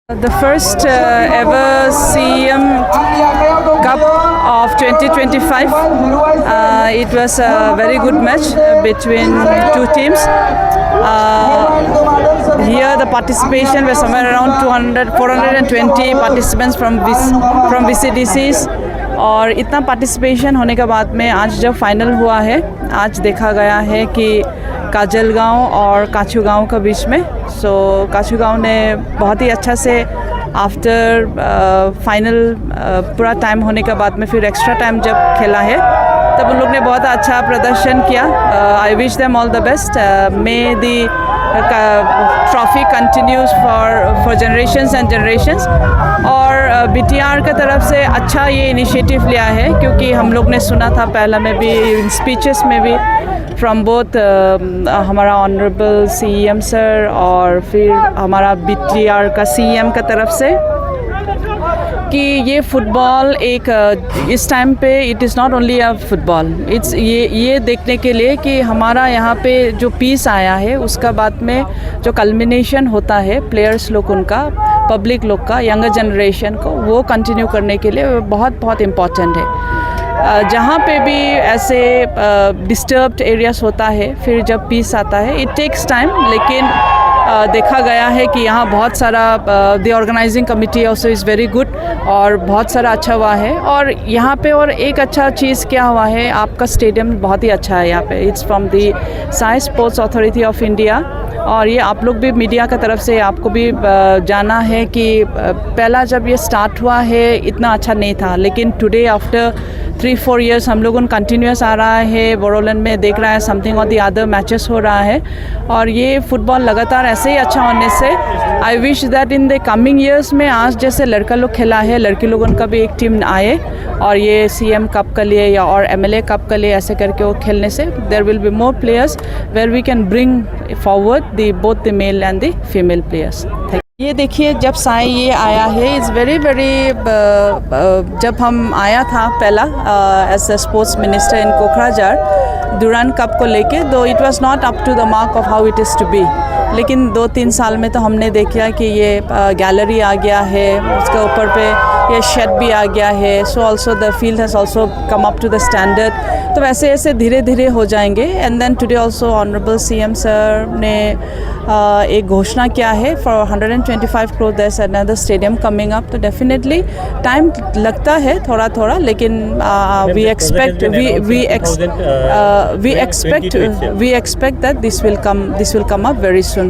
The first ever CM Cup of 2025. It was a very good match between two teams. Here the participation was somewhere around 420 participants from VCDCs. और इतना participation होने के बाद में आज जब final हुआ है, आज देखा गया है कि काजलगांव और काछू गांव के बीच में काछू गांव ने बहुत ही अच्छा से आफ्टर फाइनल पूरा टाइम होने के बाद में फिर एक्स्ट्रा टाइम जब खेला है तब उन लोग ने बहुत अच्छा प्रदर्शन किया. I wish them all the best. May the trophy continues for generations and generations. और BTR की तरफ से अच्छा ये इनिशिएटिव लिया है, क्योंकि हम लोग ने सुना था पहला में भी स्पीचेस में भी फ्रॉम बोथ हमारा ऑनरेबल CM सर और फिर हमारा BTR का CM का तरफ से कि ये फुटबॉल एक इस टाइम पे it is not only a football. It's ये देखने के लिए कि हमारा यहाँ पे जो पीस आया है उसका बाद में जो कल्मिनेशन होता है प्लेयर्स लोग उनका, पब्लिक लोग का, यंगर जनरेशन को वो कंटिन्यू करने के लिए बहुत बहुत इम्पॉर्टेंट है. जहाँ पे भी ऐसे डिस्टर्ब्ड एरियाज होता है फिर जब पीस आता है इट टेक्स टाइम, लेकिन देखा गया है कि यहाँ बहुत सारा the organising committee also is very good और बहुत सारा अच्छा हुआ है. और यहाँ पे और एक अच्छा चीज़ क्या हुआ है, आपका स्टेडियम बहुत ही अच्छा है यहाँ पे. It's from the Sai sports authority of India. और ये आप लोग भी मीडिया की तरफ से आपको भी जाना है कि पहला जब ये स्टार्ट हुआ है इतना अच्छा नहीं था, लेकिन टुडे आफ्टर 3-4 years हम लोगों कंटिन्यूस आ रहा है. बोरोलैंड में देख रहा है समथिंग और दी अदर मैचेस हो रहा है. और ये फुटबॉल लगातार ऐसे ही अच्छा होने से I wish that in the coming years में आज जैसे लड़का लोग खेला है, लड़की लोगों का भी एक टीम आए और ये CM कप के लिए या और MLA कप के लिए ऐसे करके वो खेलने से there will be more players where we can bring forward both the male and the female players. ये देखिए जब साई ये आया है इज़ वेरी जब हम आया था पहला as a sports minister in Kokrajhar Durand cup को लेके, though it was not up to the mark of how it is to be. लेकिन 2-3 साल में तो हमने देखा कि ये गैलरी आ गया है, उसके ऊपर पे ये शेड भी आ गया है. So also the field has also come up to the standard. तो वैसे ऐसे धीरे धीरे हो जाएंगे. And then today also honourable CM sir ने एक घोषणा किया है for 125 crore there is another stadium coming up. तो डेफिनेटली टाइम लगता है थोड़ा थोड़ा, लेकिन we expect that this will come up very soon.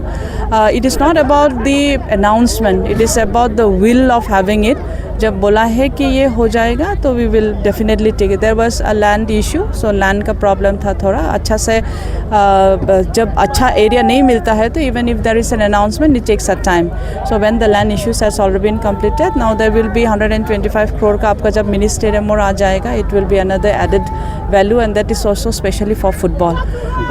It is not about the announcement, it is about the will of having it. जब बोला है कि ये हो जाएगा तो we will definitely take it. There was a land issue, so land का problem था थोड़ा. अच्छा से जब अच्छा एरिया नहीं मिलता है तो even if there is an announcement it takes a time. So when the land issues has already been completed, now there will be 125 crore का आपका जब मिनी स्टेडियम और आ जाएगा it will be another added value and that is also specially for football.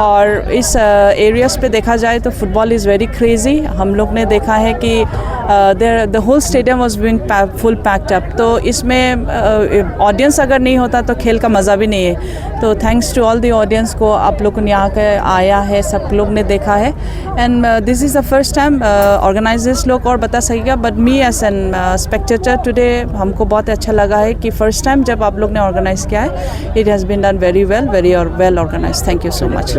और इस areas पे देखा जाए तो फुटबॉल इज़ वेरी क्रेजी. हम लोग ने देखा है कि the whole stadium was being full packed up. तो इसमें ऑडियंस अगर नहीं होता तो खेल का मज़ा भी नहीं है. तो thanks to all the audience को, आप लोग ने यहाँ के आया है, सब लोग ने देखा है. And this is the first time organizers लोग और बता सकेगा, but me as an spectator today हमको बहुत अच्छा लगा है कि फर्स्ट टाइम जब आप लोग ने ऑर्गेनाइज़ किया है it has been done very well organize. Thank you so much.